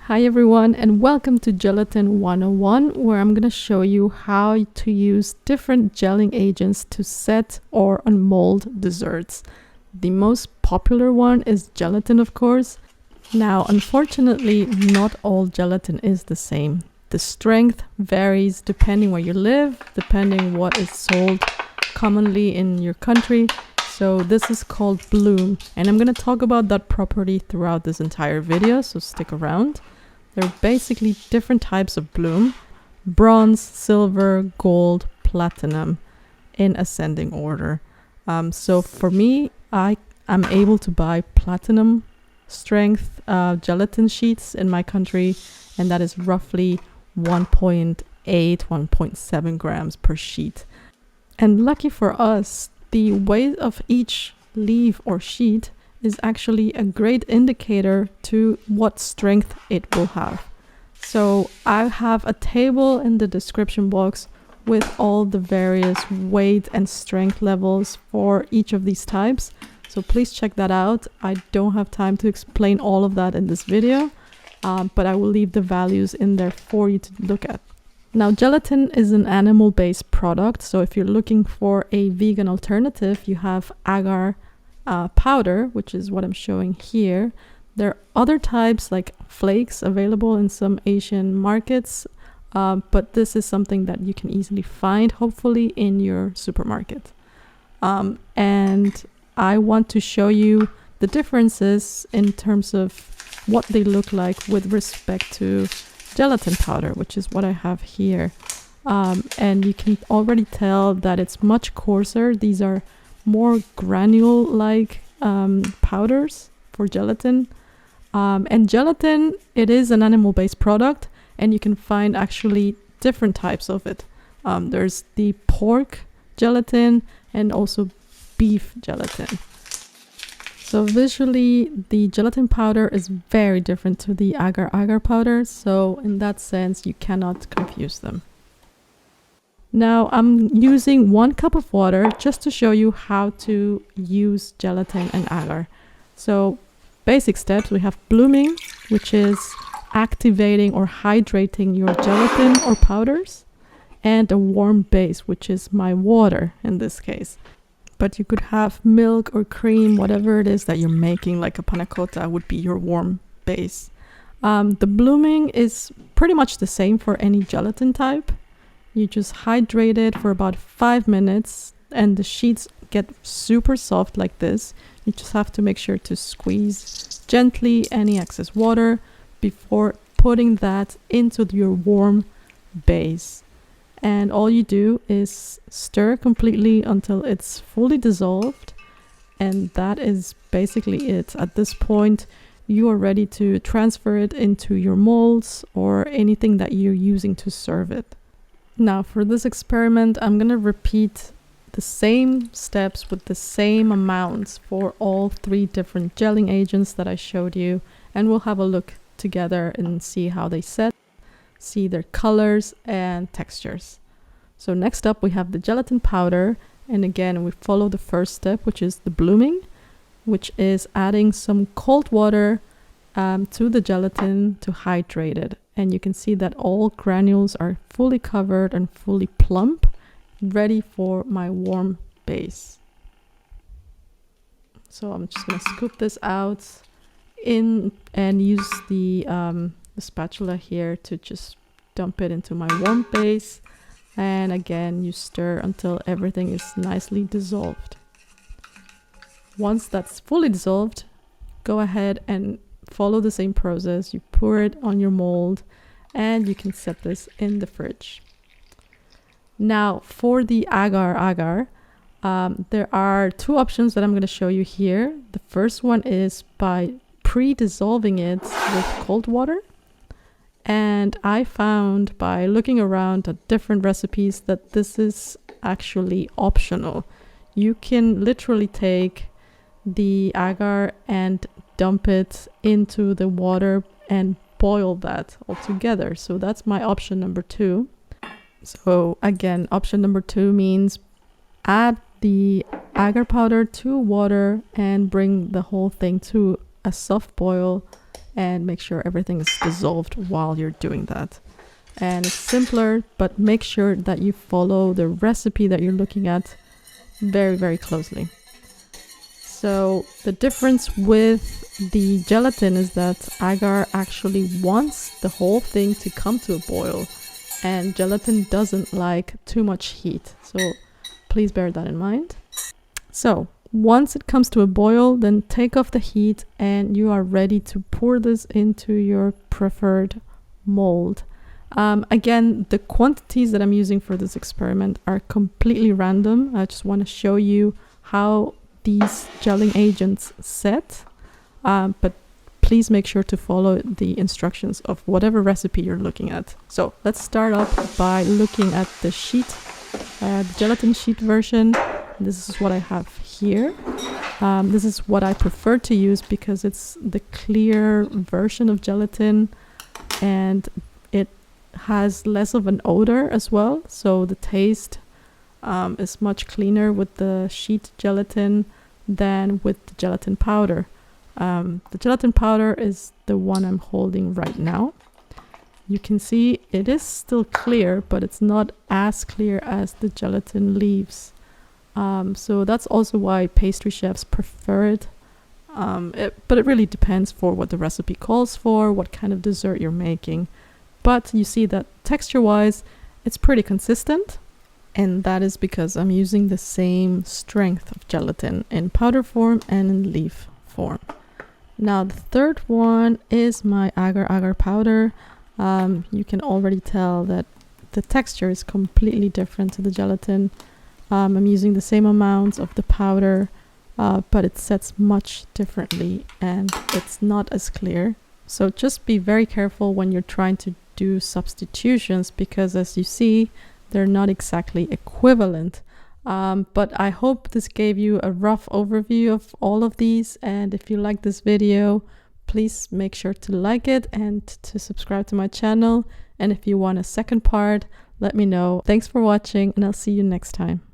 Hi everyone, and welcome to Gelatin 101, where I'm going to show you how to use different gelling agents to set or unmold desserts. The most popular one is gelatin, of course. Now, unfortunately, not all gelatin is the same. The strength varies depending where you live, depending what is sold commonly in your country. So this is called bloom, and I'm going to talk about that property throughout this entire video, so stick around. There are basically different types of bloom: bronze, silver, gold, platinum, in ascending order. So for me, I'm able to buy platinum strength gelatin sheets in my country, and that is roughly 1.8, 1.7 grams per sheet. And lucky for us, the weight of each leaf or sheet is actually a great indicator to what strength it will have. So I have a table in the description box with all the various weight and strength levels for each of these types. So please check that out. I don't have time to explain all of that in this video, but I will leave the values in there for you to look at. Now, gelatin is an animal-based product, so if you're looking for a vegan alternative, you have agar powder, which is what I'm showing here. There are other types like flakes available in some Asian markets, but this is something that you can easily find, hopefully, in your supermarket. And I want to show you the differences in terms of what they look like with respect to gelatin powder, which is what I have here. And you can already tell that it's much coarser. These are more granule-like powders for gelatin. And gelatin, it is an animal-based product, and you can find actually different types of it. There's the pork gelatin and also beef gelatin. So visually, the gelatin powder is very different to the agar-agar powder, so in that sense, you cannot confuse them. Now, I'm using 1 cup of water just to show you how to use gelatin and agar. So basic steps, we have blooming, which is activating or hydrating your gelatin or powders, and a warm base, which is my water in this case. But you could have milk or cream, whatever it is that you're making, like a panna cotta would be your warm base. The blooming is pretty much the same for any gelatin type. You just hydrate it for about 5 minutes and the sheets get super soft like this. You just have to make sure to squeeze gently any excess water before putting that into your warm base. And all you do is stir completely until it's fully dissolved. And that is basically it. At this point, you are ready to transfer it into your molds or anything that you're using to serve it. Now, for this experiment, I'm going to repeat the same steps with the same amounts for all 3 different gelling agents that I showed you. And we'll have a look together and see how they set, see their colors and textures. So next up we have the gelatin powder, and again we follow the first step, which is the blooming, which is adding some cold water to the gelatin to hydrate it. And you can see that all granules are fully covered and fully plump, ready for my warm base. So I'm just going to scoop this out in and use the spatula here to just dump it into my warm base. And again, you stir until everything is nicely dissolved. Once that's fully dissolved, go ahead and follow the same process. You pour it on your mold and you can set this in the fridge. Now for the agar-agar, there are 2 options that I'm going to show you here. The first one is by pre-dissolving it with cold water. And I found by looking around at different recipes that this is actually optional. You can literally take the agar and dump it into the water and boil that all together. So that's my option number 2. So again, option number 2 means add the agar powder to water and bring the whole thing to a soft boil and make sure everything is dissolved while you're doing that. And it's simpler, but make sure that you follow the recipe that you're looking at very, very closely. So the difference with the gelatin is that agar actually wants the whole thing to come to a boil, and gelatin doesn't like too much heat. So please bear that in mind. So once it comes to a boil, then take off the heat and you are ready to pour this into your preferred mold. Again, the quantities that I'm using for this experiment are completely random. I just want to show you how these gelling agents set, but please make sure to follow the instructions of whatever recipe you're looking at. So let's start off by looking at the sheet, the gelatin sheet version. This is what I have here. This is what I prefer to use because it's the clear version of gelatin, and it has less of an odor as well. So the taste is much cleaner with the sheet gelatin than with the gelatin powder. The gelatin powder is the one I'm holding right now. You can see it is still clear, but it's not as clear as the gelatin leaves. So that's also why pastry chefs prefer it. But it really depends for what the recipe calls for, what kind of dessert you're making. But you see that texture-wise, it's pretty consistent. And that is because I'm using the same strength of gelatin in powder form and in leaf form. Now the third one is my agar-agar powder. You can already tell that the texture is completely different to the gelatin. I'm using the same amounts of the powder, but it sets much differently and it's not as clear. So just be very careful when you're trying to do substitutions, because as you see, they're not exactly equivalent. But I hope this gave you a rough overview of all of these. And if you like this video, please make sure to like it and to subscribe to my channel. And if you want a second part, let me know. Thanks for watching, and I'll see you next time.